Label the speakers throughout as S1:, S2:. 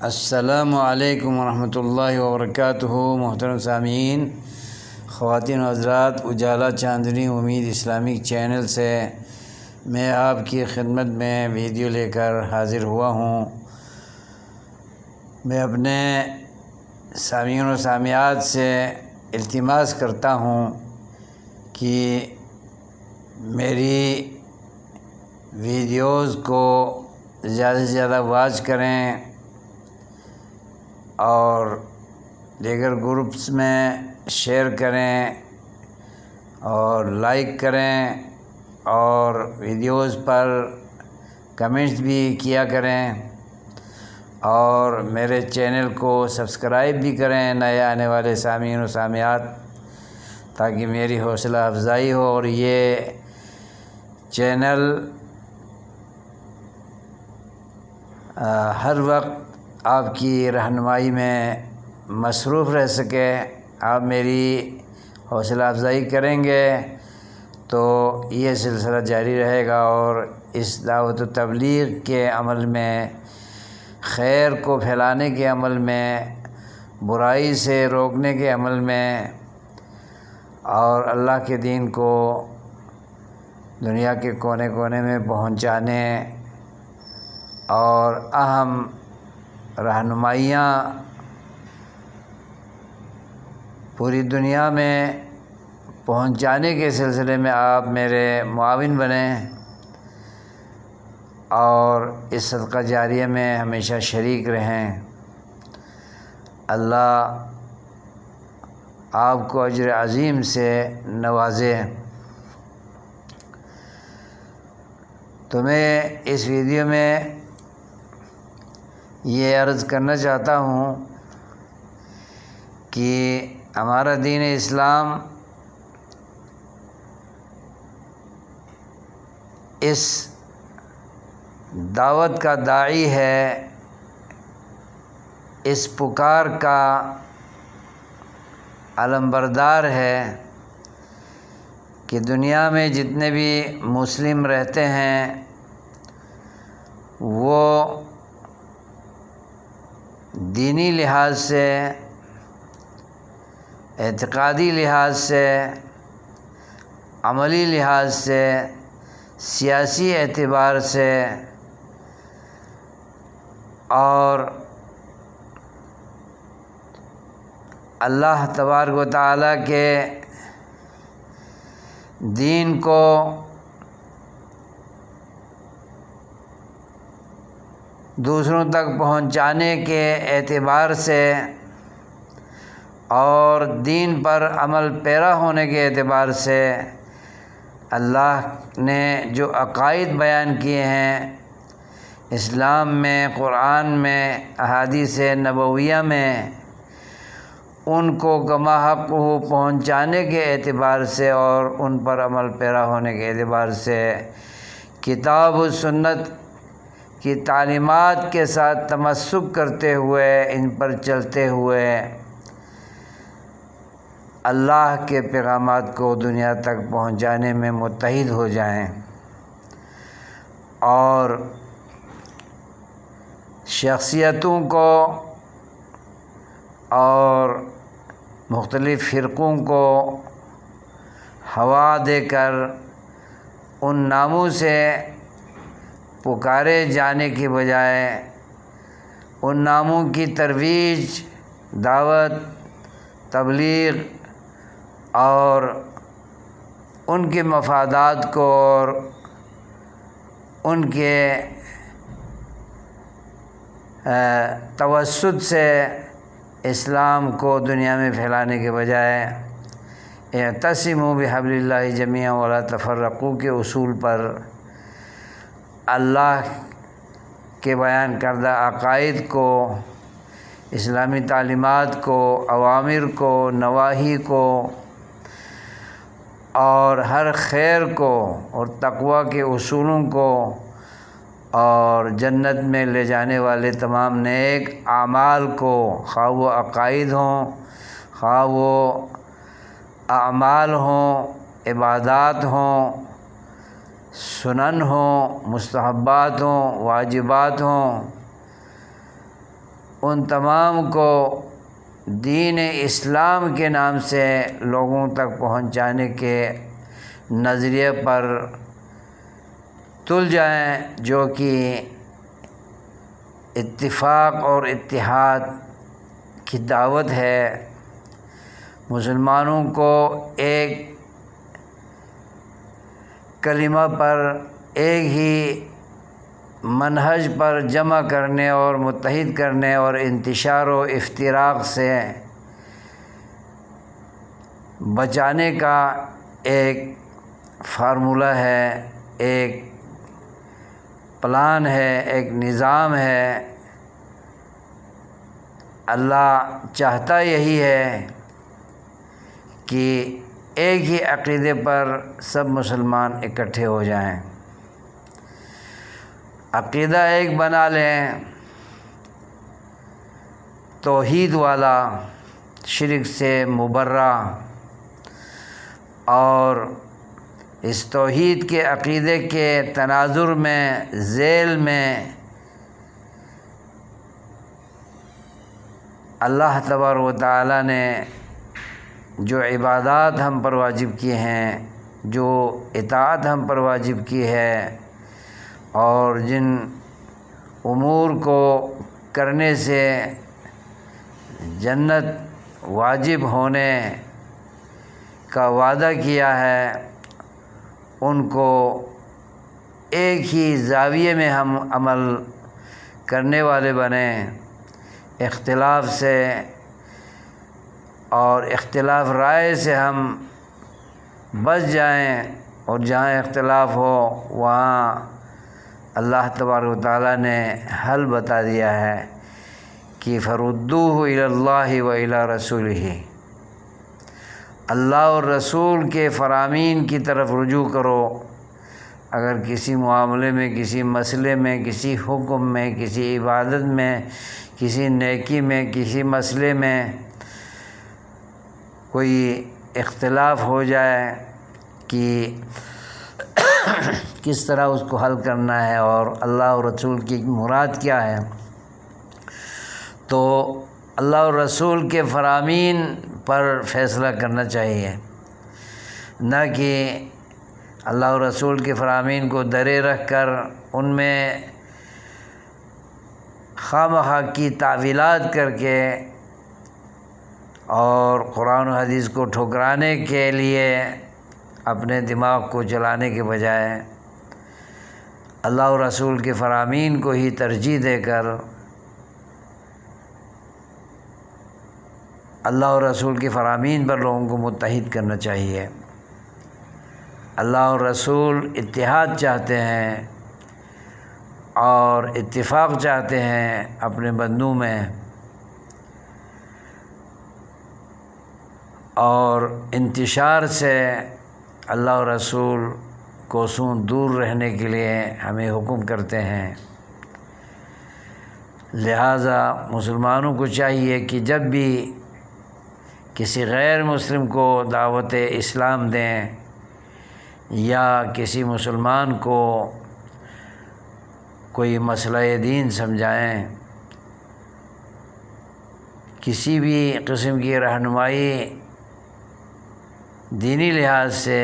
S1: السلام علیکم ورحمۃ اللہ وبرکاتہ۔ محترم سامعین، خواتین و حضرات، اجالا چاندنی امید اسلامک چینل سے میں آپ کی خدمت میں ویڈیو لے کر حاضر ہوا ہوں۔ میں اپنے سامعین و سامعات سے التماس کرتا ہوں کہ میری ویڈیوز کو زیادہ سے زیادہ واچ کریں اور دیگر گروپس میں شیئر کریں اور لائک کریں اور ویڈیوز پر کمنٹس بھی کیا کریں اور میرے چینل کو سبسکرائب بھی کریں نئے آنے والے سامعین و سامعات، تاکہ میری حوصلہ افزائی ہو اور یہ چینل ہر وقت آپ کی رہنمائی میں مصروف رہ سکے۔ آپ میری حوصلہ افزائی کریں گے تو یہ سلسلہ جاری رہے گا اور اس دعوت و تبلیغ کے عمل میں، خیر کو پھیلانے کے عمل میں، برائی سے روکنے کے عمل میں اور اللہ کے دین کو دنیا کے کونے کونے میں پہنچانے اور اہم رہنمائیاں پوری دنیا میں پہنچانے کے سلسلے میں آپ میرے معاون بنیں اور اس صدقہ جاریہ میں ہمیشہ شریک رہیں۔ اللہ آپ کو اجر عظیم سے نوازے۔ تو میں اس ویڈیو میں یہ عرض کرنا چاہتا ہوں کہ ہمارا دین اسلام اس دعوت کا داعی ہے، اس پکار کا علمبردار ہے کہ دنیا میں جتنے بھی مسلم رہتے ہیں وہ دینی لحاظ سے، اعتقادی لحاظ سے، عملی لحاظ سے، سیاسی اعتبار سے اور اللہ تبارک و تعالیٰ کے دین کو دوسروں تک پہنچانے کے اعتبار سے اور دین پر عمل پیرا ہونے کے اعتبار سے اللہ نے جو عقائد بیان کیے ہیں اسلام میں، قرآن میں، احادیث نبویہ میں، ان کو کما حق پہنچانے کے اعتبار سے اور ان پر عمل پیرا ہونے کے اعتبار سے کتاب و سنت کی تعلیمات کے ساتھ تمسک کرتے ہوئے، ان پر چلتے ہوئے اللہ کے پیغامات کو دنیا تک پہنچانے میں متحد ہو جائیں اور شخصیتوں کو اور مختلف فرقوں کو ہوا دے کر ان ناموں سے پکارے جانے کی بجائے ان ناموں کی ترویج، دعوت، تبلیغ اور ان کے مفادات کو اور ان کے توسط سے اسلام کو دنیا میں پھیلانے کے بجائے اعتصموا بحبل اللہ جمیعا ولا تفرقوا کے اصول پر اللہ کے بیان کردہ عقائد کو، اسلامی تعلیمات کو، اوامر کو، نواہی کو اور ہر خیر کو اور تقوی کے اصولوں کو اور جنت میں لے جانے والے تمام نیک اعمال کو، خواہ وہ عقائد ہوں، خواہ وہ اعمال ہوں، عبادات ہوں، سنن ہوں، مستحبات ہوں، واجبات ہوں، ان تمام کو دین اسلام کے نام سے لوگوں تک پہنچانے کے نظریے پر تل جائیں، جو کہ اتفاق اور اتحاد کی دعوت ہے۔ مسلمانوں کو ایک کلمہ پر، ایک ہی منہج پر جمع کرنے اور متحد کرنے اور انتشار و افتراق سے بچانے کا ایک فارمولہ ہے، ایک پلان ہے، ایک نظام ہے۔ اللہ چاہتا یہی ہے کہ ایک ہی عقیدے پر سب مسلمان اکٹھے ہو جائیں، عقیدہ ایک بنا لیں، توحید والا، شرک سے مبرہ، اور اس توحید کے عقیدے کے تناظر میں، ذیل میں اللہ تبارک و تعالیٰ نے جو عبادات ہم پر واجب کیے ہیں، جو اطاعت ہم پر واجب کی ہے، اور جن امور کو کرنے سے جنت واجب ہونے کا وعدہ کیا ہے، ان کو ایک ہی زاویے میں ہم عمل کرنے والے بنیں، اختلاف سے اور اختلاف رائے سے ہم بچ جائیں، اور جہاں اختلاف ہو وہاں اللہ تبارک و تعالیٰ نے حل بتا دیا ہے کہ فردوہ الی اللہ و الی رسولہ، اللہ اور رسول کے فرامین کی طرف رجوع کرو۔ اگر کسی معاملے میں، کسی مسئلے میں، کسی حکم میں، کسی عبادت میں، کسی نیکی میں، کسی مسئلے میں کوئی اختلاف ہو جائے کہ کس طرح اس کو حل کرنا ہے اور اللہ اور رسول کی مراد کیا ہے، تو اللہ اور رسول کے فرامین پر فیصلہ کرنا چاہیے، نہ کہ اللہ اور رسول کے فرامین کو درے رکھ کر ان میں خواہ مخواہ کی تعویلات کر کے اور قرآن و حدیث کو ٹھکرانے کے لیے اپنے دماغ کو چلانے کے بجائے اللہ اور رسول کے فرامین کو ہی ترجیح دے کر اللہ اور رسول کے فرامین پر لوگوں کو متحد کرنا چاہیے۔ اللہ اور رسول اتحاد چاہتے ہیں اور اتفاق چاہتے ہیں اپنے بندوں میں، اور انتشار سے اللہ اور رسول کو سوں دور رہنے کے لیے ہمیں حکم کرتے ہیں۔ لہٰذا مسلمانوں کو چاہیے کہ جب بھی کسی غیر مسلم کو دعوت اسلام دیں یا کسی مسلمان کو کوئی مسئلہ دین سمجھائیں، کسی بھی قسم کی رہنمائی دینی لحاظ سے،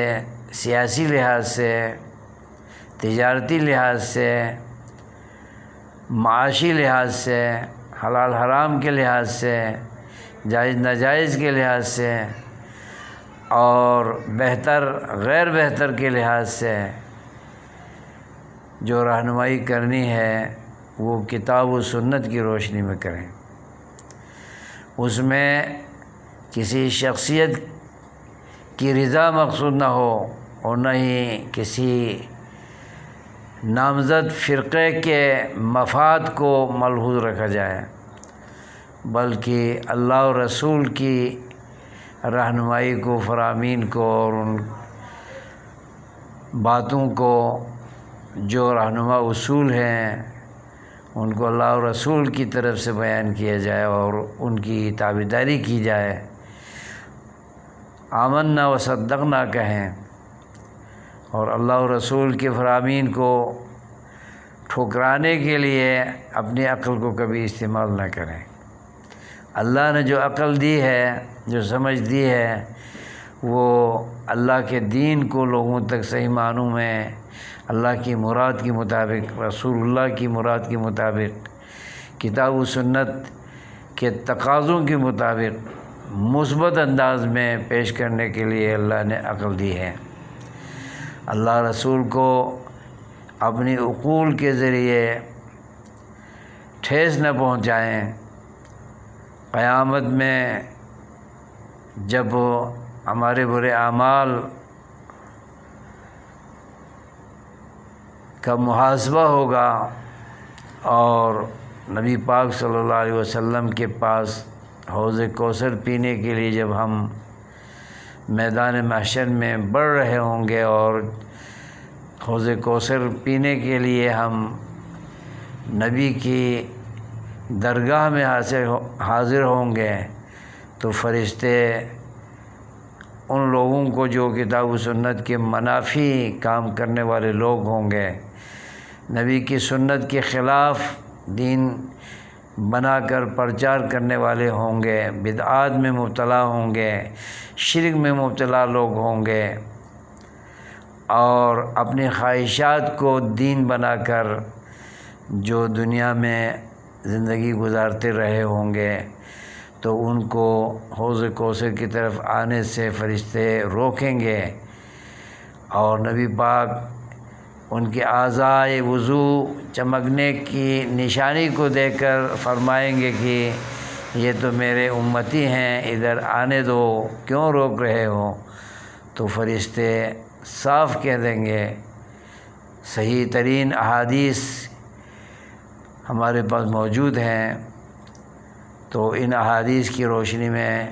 S1: سیاسی لحاظ سے، تجارتی لحاظ سے، معاشی لحاظ سے، حلال حرام کے لحاظ سے، جائز ناجائز کے لحاظ سے، اور بہتر غیر بہتر کے لحاظ سے جو رہنمائی کرنی ہے وہ کتاب و سنت کی روشنی میں کریں۔ اس میں کسی شخصیت کی رضا مقصود نہ ہو اور نہ ہی کسی نامزد فرقے کے مفاد کو ملحوظ رکھا جائے، بلکہ اللہ اور رسول کی رہنمائی کو، فرامین کو، اور ان باتوں کو جو رہنما اصول ہیں ان کو اللہ اور رسول کی طرف سے بیان کیا جائے اور ان کی تابعداری کی جائے۔ آمنا و صدقنا کہیں اور اللہ اور رسول کے فرامین کو ٹھکرانے کے لیے اپنی عقل کو کبھی استعمال نہ کریں۔ اللہ نے جو عقل دی ہے، جو سمجھ دی ہے، وہ اللہ کے دین کو لوگوں تک صحیح معنوں میں اللہ کی مراد کے مطابق، رسول اللہ کی مراد کے مطابق، کتاب و سنت کے تقاضوں کے مطابق مثبت انداز میں پیش کرنے کے لیے اللہ نے عقل دی ہے۔ اللہ رسول کو اپنی عقول کے ذریعے ٹھیس نہ پہنچائیں۔ قیامت میں جب ہمارے برے اعمال کا محاسبہ ہوگا اور نبی پاک صلی اللہ علیہ وسلم کے پاس حوض کوثر پینے کے لیے جب ہم میدان محشر میں بڑھ رہے ہوں گے اور حوض کوثر پینے کے لیے ہم نبی کی درگاہ میں حاضر ہوں گے، تو فرشتے ان لوگوں کو جو کتاب و سنت کے منافی کام کرنے والے لوگ ہوں گے، نبی کی سنت کے خلاف دین بنا کر پرچار کرنے والے ہوں گے، بدعات میں مبتلا ہوں گے، شرک میں مبتلا لوگ ہوں گے اور اپنی خواہشات کو دین بنا کر جو دنیا میں زندگی گزارتے رہے ہوں گے، تو ان کو حوض کوثر کی طرف آنے سے فرشتے روکیں گے اور نبی پاک ان کے اعضائے وضو چمکنے کی نشانی کو دیکھ کر فرمائیں گے کہ یہ تو میرے امتی ہیں، ادھر آنے دو، کیوں روک رہے ہو؟ تو فرشتے صاف کہہ دیں گے۔ صحیح ترین احادیث ہمارے پاس موجود ہیں، تو ان احادیث کی روشنی میں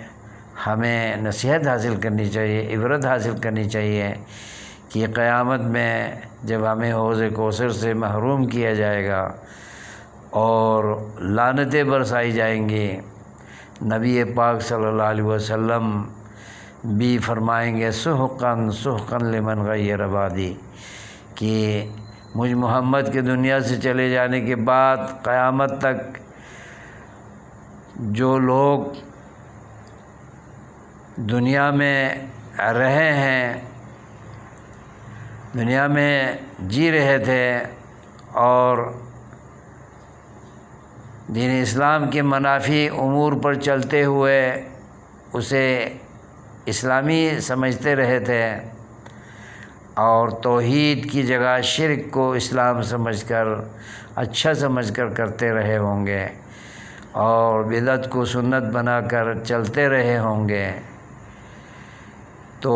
S1: ہمیں نصیحت حاصل کرنی چاہیے، عبرت حاصل کرنی چاہیے کہ قیامت میں جب ہمیں حوض کوثر سے محروم کیا جائے گا اور لعنتیں برسائی جائیں گی، نبی پاک صلی اللہ علیہ وسلم بھی فرمائیں گے سحقاً سحقاً لمن غیر بعدی، کہ مجھ محمد کے دنیا سے چلے جانے کے بعد قیامت تک جو لوگ دنیا میں رہے ہیں، دنیا میں جی رہے تھے اور دین اسلام کے منافی امور پر چلتے ہوئے اسے اسلامی سمجھتے رہے تھے اور توحید کی جگہ شرک کو اسلام سمجھ کر، اچھا سمجھ کر کرتے رہے ہوں گے اور بدعت کو سنت بنا کر چلتے رہے ہوں گے، تو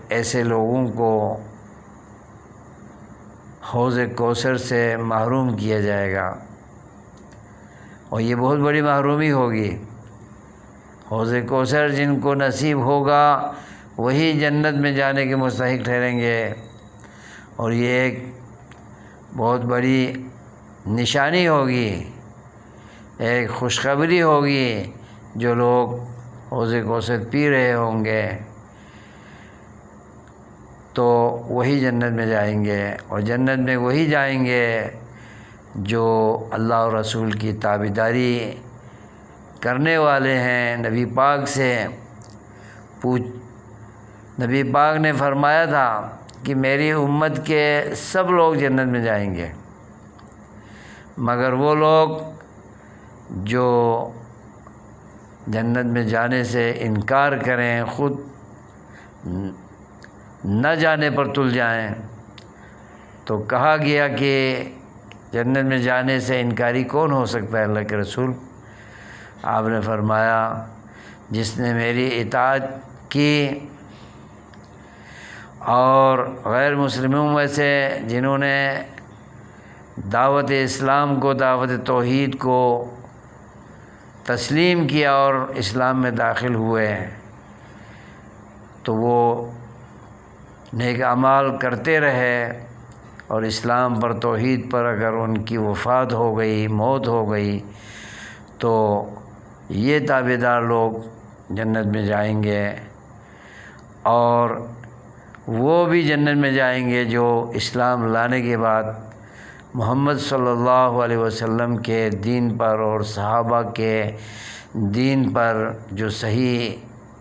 S1: ایسے لوگوں کو حوض کوثر سے محروم کیا جائے گا اور یہ بہت بڑی محرومی ہوگی۔ حوض کوثر جن کو نصیب ہوگا وہی جنت میں جانے کے مستحق ٹھہریں گے، اور یہ ایک بہت بڑی نشانی ہوگی، ایک خوشخبری ہوگی۔ جو لوگ حوض کوثر پی رہے ہوں گے تو وہی جنت میں جائیں گے، اور جنت میں وہی جائیں گے جو اللہ اور رسول کی تابعداری کرنے والے ہیں۔ نبی پاک سے نبی پاک نے فرمایا تھا کہ میری امت کے سب لوگ جنت میں جائیں گے مگر وہ لوگ جو جنت میں جانے سے انکار کریں، خود نہ جانے پر تل جائیں۔ تو کہا گیا کہ جنت میں جانے سے انکاری کون ہو سکتا ہے اللہ کے رسول؟ آپ نے فرمایا جس نے میری اطاعت کی اور غیر مسلموں میں سے جنہوں نے دعوت اسلام کو، دعوت توحید کو تسلیم کیا اور اسلام میں داخل ہوئے، تو وہ نیک اعمال کرتے رہے اور اسلام پر، توحید پر اگر ان کی وفات ہو گئی، موت ہو گئی، تو یہ تابعدار لوگ جنت میں جائیں گے، اور وہ بھی جنت میں جائیں گے جو اسلام لانے کے بعد محمد صلی اللہ علیہ وسلم کے دین پر اور صحابہ کے دین پر جو صحیح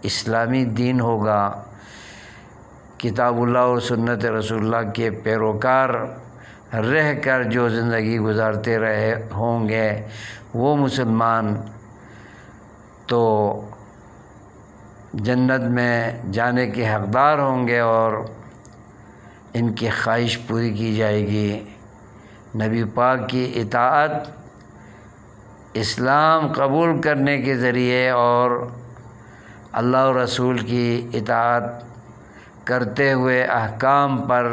S1: اسلامی دین ہوگا، کتاب اللہ اور سنت رسول اللہ کے پیروکار رہ کر جو زندگی گزارتے رہے ہوں گے، وہ مسلمان تو جنت میں جانے کے حقدار ہوں گے اور ان کی خواہش پوری کی جائے گی۔ نبی پاک کی اطاعت اسلام قبول کرنے کے ذریعے اور اللہ اور رسول کی اطاعت کرتے ہوئے احکام پر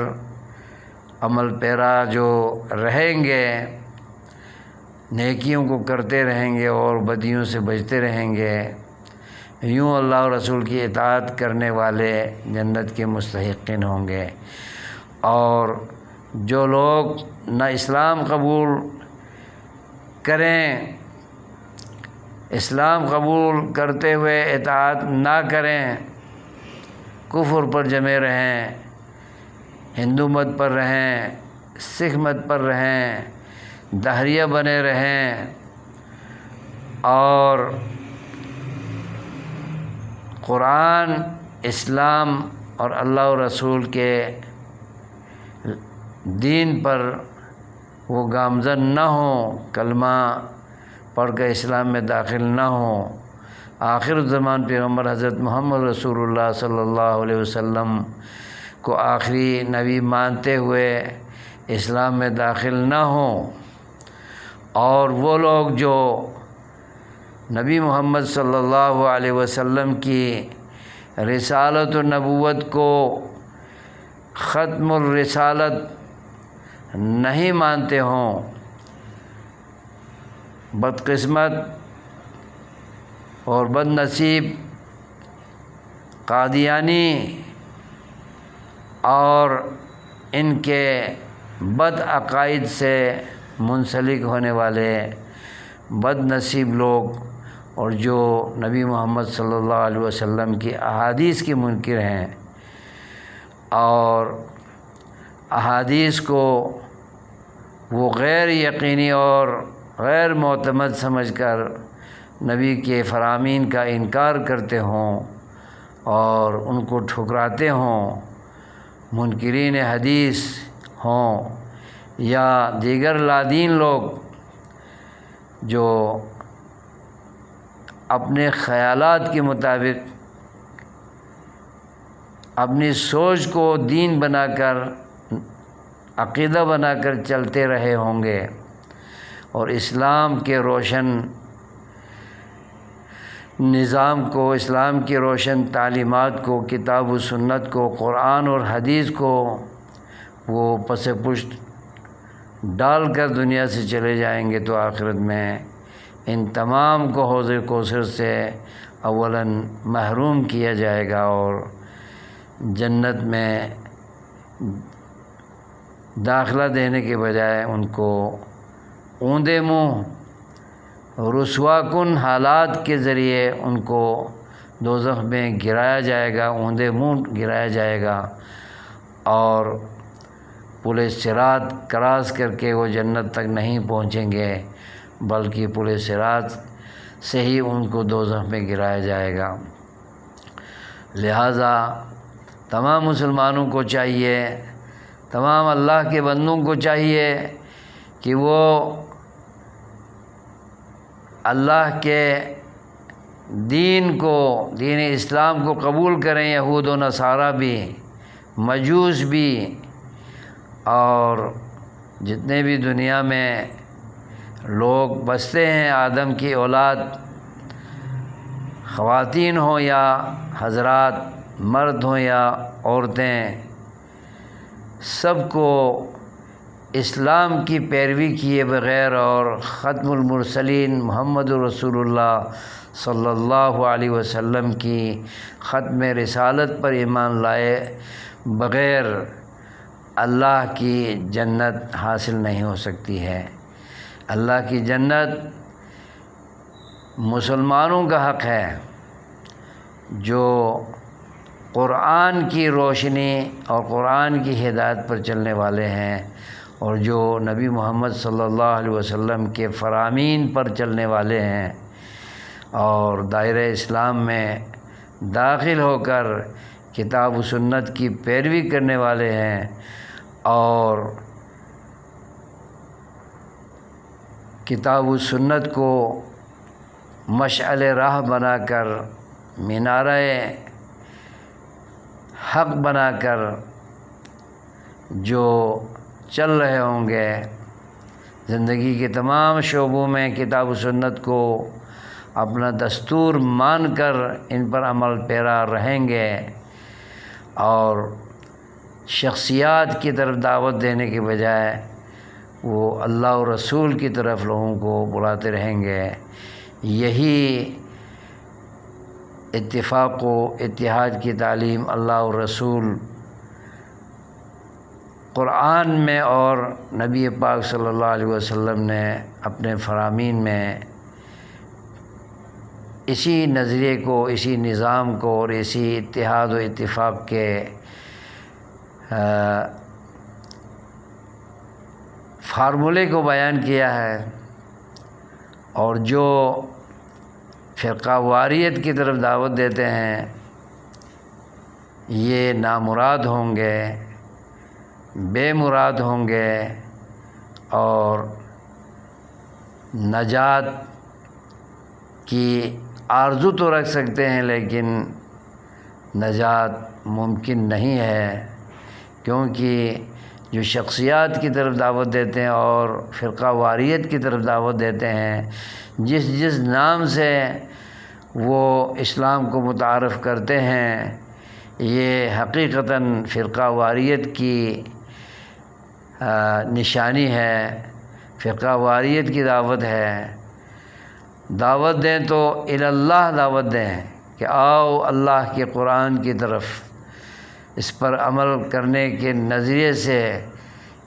S1: عمل پیرا جو رہیں گے، نیکیوں کو کرتے رہیں گے اور بدیوں سے بچتے رہیں گے، یوں اللہ اور رسول کی اطاعت کرنے والے جنت کے مستحقین ہوں گے۔ اور جو لوگ نہ اسلام قبول کریں، اسلام قبول کرتے ہوئے اطاعت نہ کریں، کفر پر جمے رہیں، ہندو مت پر رہیں، سکھ مت پر رہیں، دہریہ بنے رہیں اور قرآن، اسلام اور اللہ و رسول کے دین پر وہ گامزن نہ ہوں، کلمہ پڑھ کر اسلام میں داخل نہ ہوں، آخر الزمان پیغمبر حضرت محمد رسول اللہ صلی اللہ علیہ وسلم کو آخری نبی مانتے ہوئے اسلام میں داخل نہ ہوں، اور وہ لوگ جو نبی محمد صلی اللہ علیہ وسلم کی رسالت و نبوت کو ختم الرسالت نہیں مانتے ہوں، بدقسمت اور بد نصیب قادیانی اور ان کے بد عقائد سے منسلک ہونے والے بد نصیب لوگ اور جو نبی محمد صلی اللہ علیہ وسلم کی احادیث کے منکر ہیں اور احادیث کو وہ غیر یقینی اور غیر معتمد سمجھ کر نبی کے فرامین کا انکار کرتے ہوں اور ان کو ٹھکراتے ہوں، منکرین حدیث ہوں یا دیگر لادین لوگ جو اپنے خیالات کے مطابق اپنی سوچ کو دین بنا کر، عقیدہ بنا کر چلتے رہے ہوں گے اور اسلام کے روشن نظام کو، اسلام کی روشن تعلیمات کو، کتاب و سنت کو، قرآن اور حدیث کو وہ پس پشت ڈال کر دنیا سے چلے جائیں گے، تو آخرت میں ان تمام کو حوض کوثر سے اولاً محروم کیا جائے گا اور جنت میں داخلہ دینے کے بجائے ان کو اوندے منہ رسوا کن حالات کے ذریعے ان کو دوزخ میں گرایا جائے گا، اوندے منہ گرایا جائے گا اور پل صراط کراس کر کے وہ جنت تک نہیں پہنچیں گے، بلکہ پل صراط سے ہی ان کو دوزخ میں گرایا جائے گا۔ لہٰذا تمام مسلمانوں کو چاہیے، تمام اللہ کے بندوں کو چاہیے کہ وہ اللہ کے دین کو، دین اسلام کو قبول کریں، یہود و نصارہ بھی، مجوس بھی، اور جتنے بھی دنیا میں لوگ بستے ہیں، آدم کی اولاد، خواتین ہوں یا حضرات، مرد ہوں یا عورتیں، سب کو اسلام کی پیروی کیے بغیر اور ختم المرسلین محمد رسول اللہ صلی اللہ علیہ وسلم کی ختم رسالت پر ایمان لائے بغیر اللہ کی جنت حاصل نہیں ہو سکتی ہے۔ اللہ کی جنت مسلمانوں کا حق ہے جو قرآن کی روشنی اور قرآن کی ہدایت پر چلنے والے ہیں اور جو نبی محمد صلی اللہ علیہ وسلم کے فرامین پر چلنے والے ہیں اور دائرہ اسلام میں داخل ہو کر کتاب و سنت کی پیروی کرنے والے ہیں اور کتاب و سنت کو مشعل راہ بنا کر مینارہ حق بنا کر جو چل رہے ہوں گے، زندگی کے تمام شعبوں میں کتاب و سنت کو اپنا دستور مان کر ان پر عمل پیرا رہیں گے اور شخصیات کی طرف دعوت دینے کے بجائے وہ اللہ و رسول کی طرف لوگوں کو بلاتے رہیں گے، یہی اتفاق و اتحاد کی تعلیم اللہ و رسول قرآن میں اور نبی پاک صلی اللہ علیہ وسلم نے اپنے فرامین میں اسی نظریے کو، اسی نظام کو اور اسی اتحاد و اتفاق کے فارمولے کو بیان کیا ہے، اور جو فرقہ واریت کی طرف دعوت دیتے ہیں یہ نامراد ہوں گے، بے مراد ہوں گے اور نجات کی آرزو تو رکھ سکتے ہیں لیکن نجات ممکن نہیں ہے، کیونکہ جو شخصیات کی طرف دعوت دیتے ہیں اور فرقہ واریت کی طرف دعوت دیتے ہیں، جس نام سے وہ اسلام کو متعارف کرتے ہیں، یہ حقیقتاً فرقہ واریت کی نشانی ہے، فرقہ واریت کی دعوت ہے۔ دعوت دیں تو اللہ دعوت دیں کہ آؤ اللہ کے قرآن کی طرف، اس پر عمل کرنے کے نظریے سے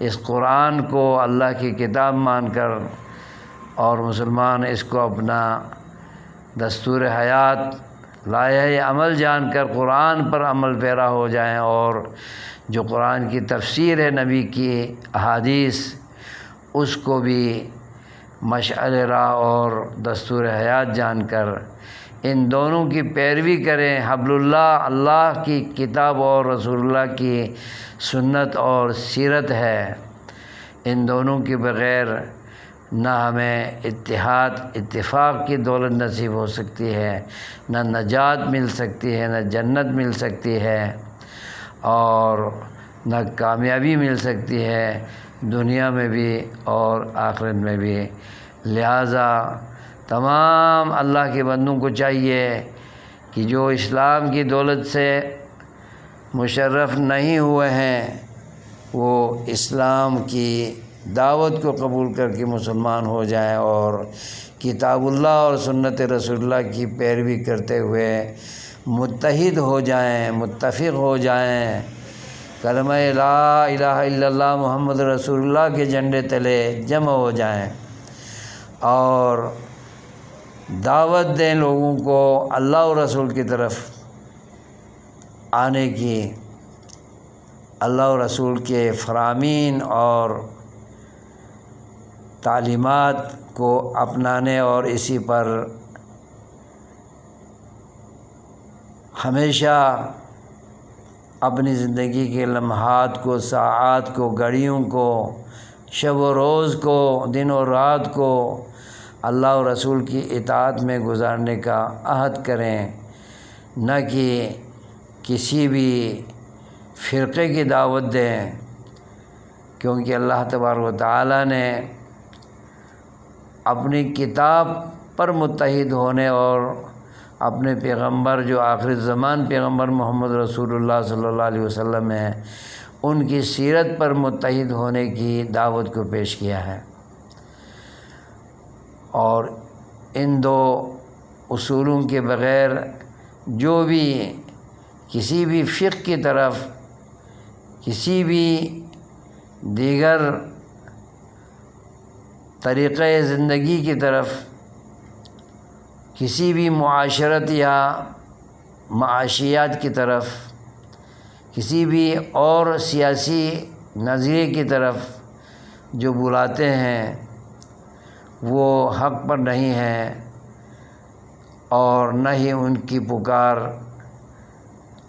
S1: اس قرآن کو اللہ کی کتاب مان کر اور مسلمان اس کو اپنا دستور حیات لائحہ عمل جان کر قرآن پر عمل پیرا ہو جائیں، اور جو قرآن کی تفسیر ہے نبی کی احادیث اس کو بھی مشعل راہ اور دستور حیات جان کر ان دونوں کی پیروی کریں۔ حبل اللہ اللہ کی کتاب اور رسول اللہ کی سنت اور سیرت ہے، ان دونوں کے بغیر نہ ہمیں اتحاد اتفاق کی دولت نصیب ہو سکتی ہے، نہ نجات مل سکتی ہے، نہ جنت مل سکتی ہے اور نہ کامیابی مل سکتی ہے دنیا میں بھی اور آخرت میں بھی۔ لہٰذا تمام اللہ کے بندوں کو چاہیے کہ جو اسلام کی دولت سے مشرف نہیں ہوئے ہیں وہ اسلام کی دعوت کو قبول کر کے مسلمان ہو جائیں اور کتاب اللہ اور سنت رسول اللہ کی پیروی کرتے ہوئے متحد ہو جائیں، متفق ہو جائیں، کلمہ لا الہ الا اللہ محمد رسول اللہ کے جھنڈے تلے جمع ہو جائیں اور دعوت دیں لوگوں کو اللہ اور رسول کی طرف آنے کی، اللہ اور رسول کے فرامین اور تعلیمات کو اپنانے اور اسی پر ہمیشہ اپنی زندگی کے لمحات کو، ساعات کو، گھڑیوں کو، شب و روز کو، دن و رات کو اللہ اور رسول کی اطاعت میں گزارنے کا عہد کریں، نہ کہ کسی بھی فرقے کی دعوت دیں، کیونکہ اللہ تبارک و تعالیٰ نے اپنی کتاب پر متحد ہونے اور اپنے پیغمبر جو آخر زمان پیغمبر محمد رسول اللہ صلی اللہ علیہ وسلم ہیں ان کی سیرت پر متحد ہونے کی دعوت کو پیش کیا ہے، اور ان دو اصولوں کے بغیر جو بھی کسی بھی فقہ کی طرف، کسی بھی دیگر طریقۂ زندگی کی طرف، کسی بھی معاشرت یا معاشیات کی طرف، کسی بھی اور سیاسی نظریے کی طرف جو بلاتے ہیں وہ حق پر نہیں ہیں، اور نہ ہی ان کی پکار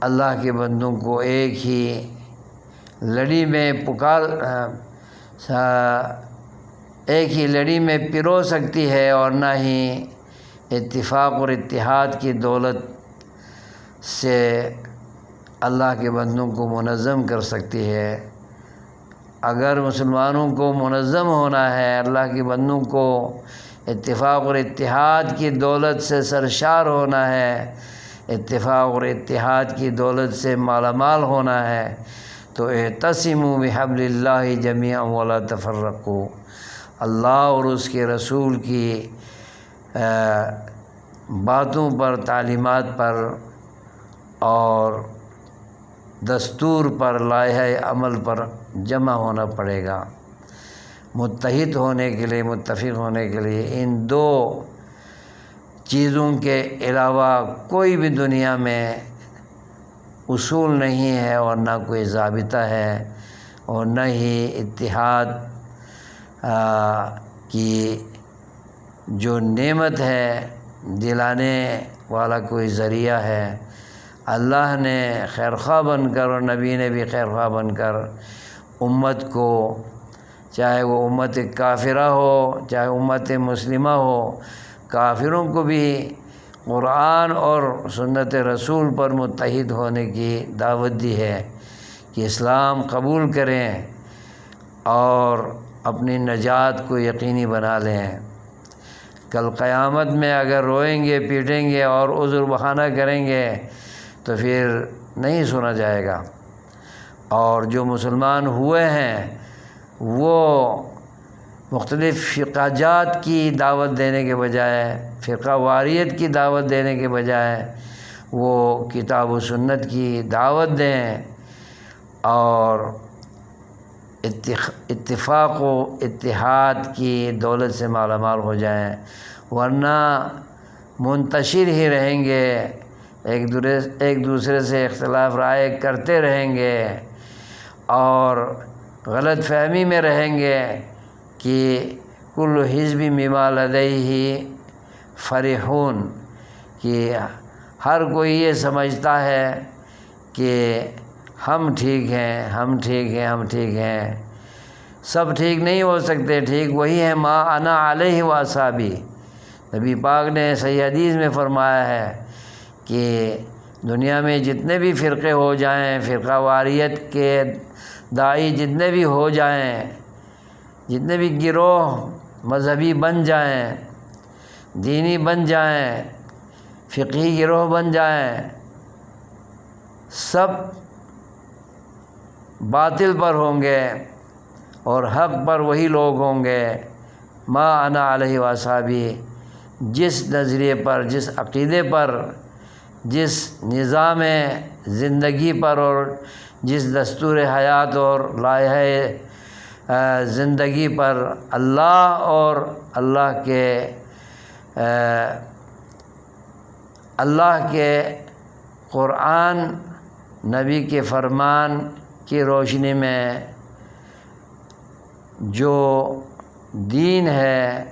S1: اللہ کے بندوں کو ایک ہی لڑی میں ایک ہی لڑی میں پرو سکتی ہے، اور نہ ہی اتفاق اور اتحاد کی دولت سے اللہ کے بندوں کو منظم کر سکتی ہے۔ اگر مسلمانوں کو منظم ہونا ہے، اللہ کے بندوں کو اتفاق اور اتحاد کی دولت سے سرشار ہونا ہے، اتفاق اور اتحاد کی دولت سے مالا مال ہونا ہے، تو اعتصموا بحبل اللہ جمیعا ولا تفرقوا، اللہ اور اس کے رسول کی باتوں پر، تعلیمات پر اور دستور پر، لائحہ عمل پر جمع ہونا پڑے گا۔ متحد ہونے کے لیے، متفق ہونے کے لیے ان دو چیزوں کے علاوہ کوئی بھی دنیا میں اصول نہیں ہے، اور نہ کوئی ضابطہ ہے، اور نہ ہی اتحاد کی جو نعمت ہے دلانے والا کوئی ذریعہ ہے۔ اللہ نے خیرخواہ بن کر، اور نبی نے بھی خیرخواہ بن کر امت کو، چاہے وہ امت کافرہ ہو چاہے امت مسلمہ ہو، کافروں کو بھی قرآن اور سنت رسول پر متحد ہونے کی دعوت دی ہے کہ اسلام قبول کریں اور اپنی نجات کو یقینی بنا لیں۔ کل قیامت میں اگر روئیں گے، پیٹیں گے اور عذر بہانہ کریں گے تو پھر نہیں سنا جائے گا۔ اور جو مسلمان ہوئے ہیں وہ مختلف فرقہ جات کی دعوت دینے کے بجائے، فرقہ واریت کی دعوت دینے کے بجائے وہ کتاب و سنت کی دعوت دیں اور اتفاق و اتحاد کی دولت سے مالا مال ہو جائیں، ورنہ منتشر ہی رہیں گے، ایک دوسرے سے اختلاف رائے کرتے رہیں گے اور غلط فہمی میں رہیں گے کہ کل حزب بما لدیہ فرحون، کہ ہر کوئی یہ سمجھتا ہے کہ ہم ٹھیک ہیں، ہم ٹھیک ہیں، ہم ٹھیک ہیں۔ سب ٹھیک نہیں ہو سکتے، ٹھیک وہی ہے ما انا علیہ واصحابی۔ نبی پاک نے صحیح حدیث میں فرمایا ہے کہ دنیا میں جتنے بھی فرقے ہو جائیں، فرقہ واریت کے داعی جتنے بھی ہو جائیں، جتنے بھی گروہ مذہبی بن جائیں، دینی بن جائیں، فقہی گروہ بن جائیں، سب باطل پر ہوں گے اور حق پر وہی لوگ ہوں گے ما انا علیہ واصحابی، جس نظریے پر، جس عقیدے پر، جس نظام زندگی پر اور جس دستور حیات اور لائحہ زندگی پر اللہ اور اللہ کے قرآن، نبی کے فرمان کی روشنی میں جو دین ہے،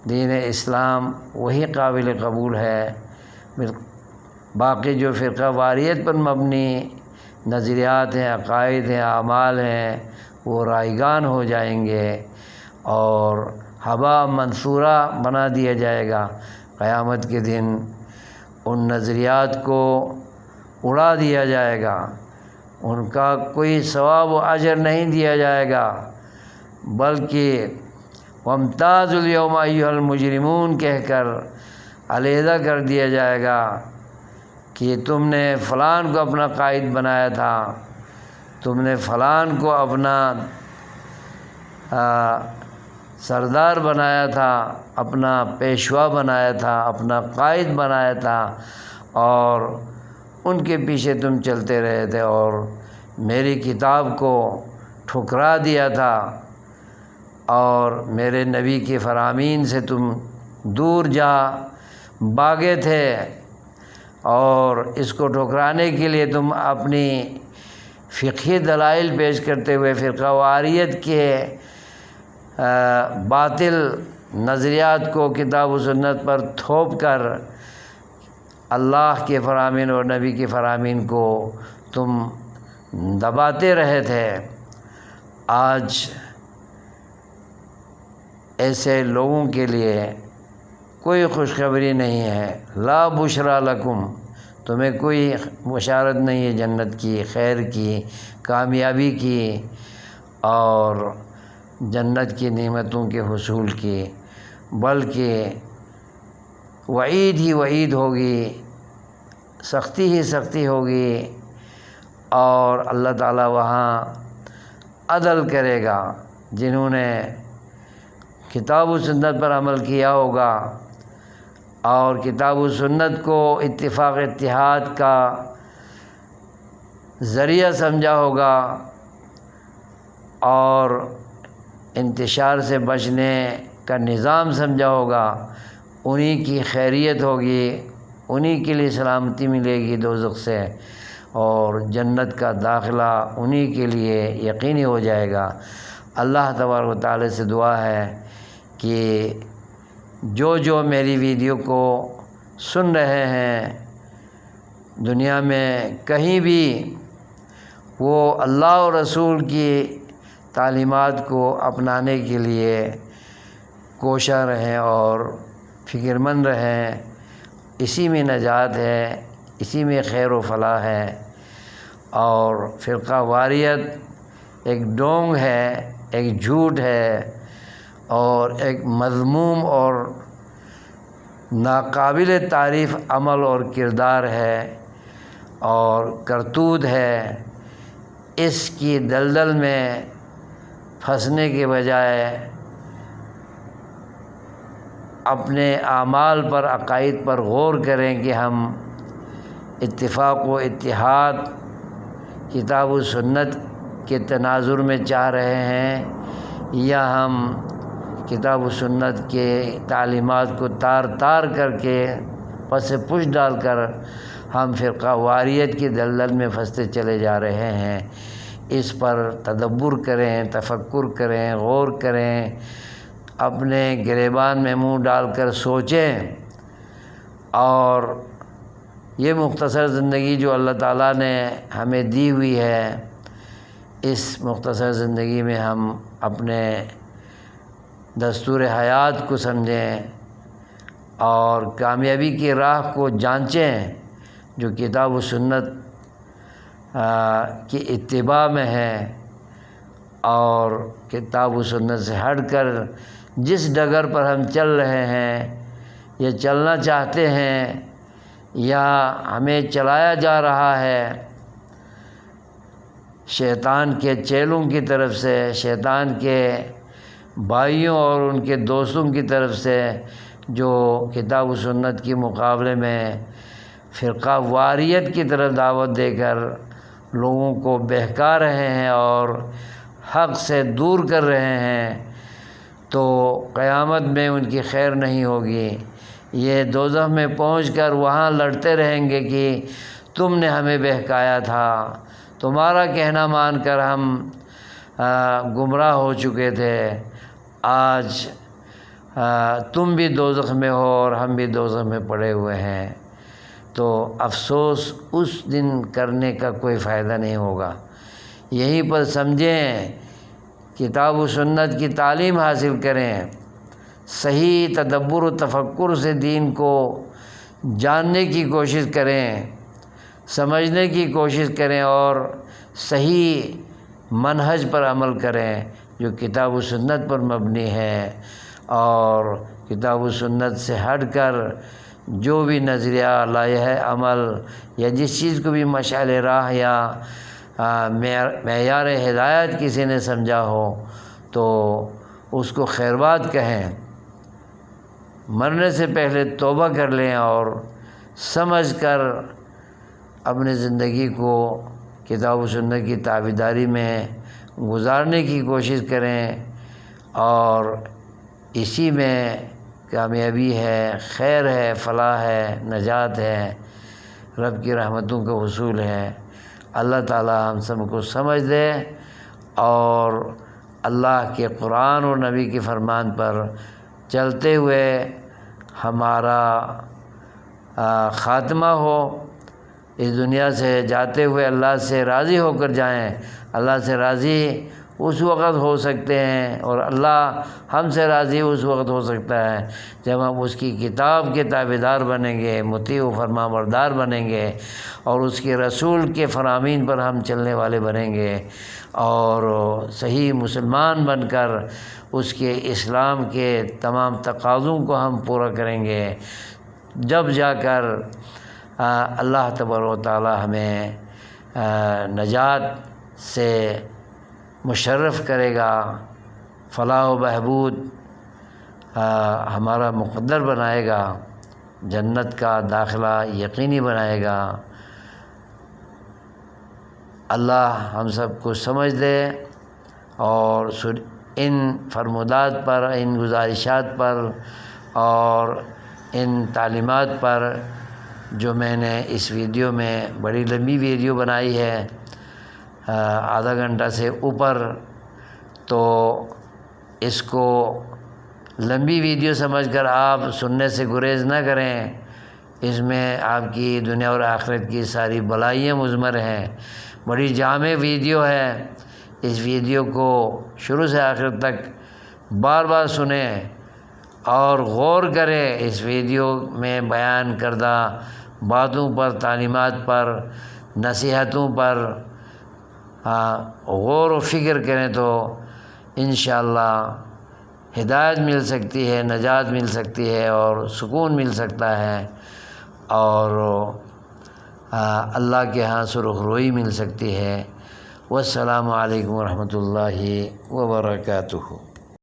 S1: دین اسلام، وہی قابل قبول ہے۔ باقی جو فرقہ واریت پر مبنی نظریات ہیں، عقائد ہیں، اعمال ہیں، وہ رائگان ہو جائیں گے اور ہوا منصورہ بنا دیا جائے گا۔ قیامت کے دن ان نظریات کو اڑا دیا جائے گا، ان کا کوئی ثواب و اجر نہیں دیا جائے گا، بلکہ وامتازوا اليوم ایھا المجرمون کہہ کر علیحدہ کر دیا جائے گا کہ تم نے فلان کو اپنا قائد بنایا تھا، تم نے فلان کو اپنا سردار بنایا تھا، اپنا پیشوا بنایا تھا، اپنا قائد بنایا تھا، اور ان کے پیچھے تم چلتے رہے تھے اور میری کتاب کو ٹھکرا دیا تھا اور میرے نبی کے فرامین سے تم دور جا بھاگے تھے، اور اس کو ٹھکرانے کے لیے تم اپنی فقہی دلائل پیش کرتے ہوئے فرقہ واریت کے باطل نظریات کو کتاب و سنت پر تھوپ کر اللہ کے فرامین اور نبی کے فرامین کو تم دباتے رہے تھے، آج ایسے لوگوں کے لیے کوئی خوشخبری نہیں ہے۔ لا بشرا لکم، تمہیں کوئی بشارت نہیں ہے جنت کی، خیر کی، کامیابی کی اور جنت کی نعمتوں کے حصول کی، بلکہ وعید ہی وعید ہوگی، سختی ہی سختی ہوگی، اور اللہ تعالیٰ وہاں عدل کرے گا۔ جنہوں نے کتاب و سنت پر عمل کیا ہوگا اور کتاب و سنت کو اتفاق اتحاد کا ذریعہ سمجھا ہوگا اور انتشار سے بچنے کا نظام سمجھا ہوگا، انہی کی خیریت ہوگی، انہی کے لیے سلامتی ملے گی دوزخ سے، اور جنت کا داخلہ انہی کے لیے یقینی ہو جائے گا۔ اللہ تبارک و تعالی سے دعا ہے کہ جو میری ویڈیو کو سن رہے ہیں دنیا میں کہیں بھی، وہ اللہ اور رسول کی تعلیمات کو اپنانے کے لیے کوشاں رہیں اور فکر مند رہیں۔ اسی میں نجات ہے، اسی میں خیر و فلاح ہے، اور فرقہ واریت ایک ڈونگ ہے، ایک جھوٹ ہے، اور ایک مذموم اور ناقابل تعریف عمل اور کردار ہے اور کرتوت ہے۔ اس کی دلدل میں پھنسنے کے بجائے اپنے اعمال پر، عقائد پر غور کریں کہ ہم اتفاق و اتحاد کتاب و سنت کے تناظر میں چاہ رہے ہیں، یا ہم کتاب و سنت کے تعلیمات کو تار تار کر کے پس پش ڈال کر ہم فرقہ واریت کی دلدل میں پھنستے چلے جا رہے ہیں۔ اس پر تدبر کریں، تفکر کریں، غور کریں، اپنے گریبان میں منہ ڈال کر سوچیں، اور یہ مختصر زندگی جو اللہ تعالیٰ نے ہمیں دی ہوئی ہے، اس مختصر زندگی میں ہم اپنے دستور حیات کو سمجھیں اور کامیابی کی راہ کو جانچیں جو کتاب و سنت کی اتباع میں ہے، اور کتاب و سنت سے ہٹ کر جس ڈگر پر ہم چل رہے ہیں یا چلنا چاہتے ہیں یا ہمیں چلایا جا رہا ہے شیطان کے چیلوں کی طرف سے، شیطان کے بھائیوں اور ان کے دوستوں کی طرف سے، جو کتاب و سنت کے مقابلے میں فرقہ واریت کی طرف دعوت دے کر لوگوں کو بہکا رہے ہیں اور حق سے دور کر رہے ہیں، تو قیامت میں ان کی خیر نہیں ہوگی۔ یہ دوزخ میں پہنچ کر وہاں لڑتے رہیں گے کہ تم نے ہمیں بہکایا تھا، تمہارا کہنا مان کر ہم گمراہ ہو چکے تھے، آج تم بھی دوزخ میں ہو اور ہم بھی دوزخ میں پڑے ہوئے ہیں۔ تو افسوس اس دن کرنے کا کوئی فائدہ نہیں ہوگا۔ یہیں پر سمجھیں، کتاب و سنت کی تعلیم حاصل کریں، صحیح تدبر و تفکر سے دین کو جاننے کی کوشش کریں، سمجھنے کی کوشش کریں، اور صحیح منہج پر عمل کریں جو کتاب و سنت پر مبنی ہے، اور کتاب و سنت سے ہٹ کر جو بھی نظریہ، لائحہ عمل یا جس چیز کو بھی مشعل راہ یا معیار ہدایت کسی نے سمجھا ہو تو اس کو خیرباد کہیں۔ مرنے سے پہلے توبہ کر لیں اور سمجھ کر اپنی زندگی کو کتاب و سنت کی تابعداری میں گزارنے کی کوشش کریں، اور اسی میں کامیابی ہے، خیر ہے، فلاح ہے، نجات ہے، رب کی رحمتوں کا حصول ہے۔ اللہ تعالی ہم سب کو سمجھ دے اور اللہ کے قرآن اور نبی کے فرمان پر چلتے ہوئے ہمارا خاتمہ ہو، اس دنیا سے جاتے ہوئے اللہ سے راضی ہو کر جائیں۔ اللہ سے راضی اس وقت ہو سکتے ہیں اور اللہ ہم سے راضی اس وقت ہو سکتا ہے جب ہم اس کی کتاب کے تابعدار بنیں گے، مطیع و فرما بردار بنیں گے، اور اس کے رسول کے فرامین پر ہم چلنے والے بنیں گے، اور صحیح مسلمان بن کر اس کے اسلام کے تمام تقاضوں کو ہم پورا کریں گے۔ جب جا کر اللہ تبارک و تعالی ہمیں نجات سے مشرف کرے گا، فلاح و بہبود ہمارا مقدر بنائے گا، جنت کا داخلہ یقینی بنائے گا۔ اللہ ہم سب کو سمجھ دے اور ان فرمودات پر، ان گزارشات پر اور ان تعلیمات پر جو میں نے اس ویڈیو میں بڑی لمبی ویڈیو بنائی ہے، آدھا گھنٹہ سے اوپر، تو اس کو لمبی ویڈیو سمجھ کر آپ سننے سے گریز نہ کریں۔ اس میں آپ کی دنیا اور آخرت کی ساری بلائیاں مضمر ہیں۔ بڑی جامع ویڈیو ہے۔ اس ویڈیو کو شروع سے آخر تک بار بار سنیں اور غور کریں اس ویڈیو میں بیان کردہ باتوں پر، تعلیمات پر، نصیحتوں پر غور و فکر کریں تو انشاءاللہ ہدایت مل سکتی ہے، نجات مل سکتی ہے اور سکون مل سکتا ہے، اور اللہ کے ہاں سرخروئی مل سکتی ہے۔ والسلام علیکم ورحمۃ اللہ وبرکاتہ۔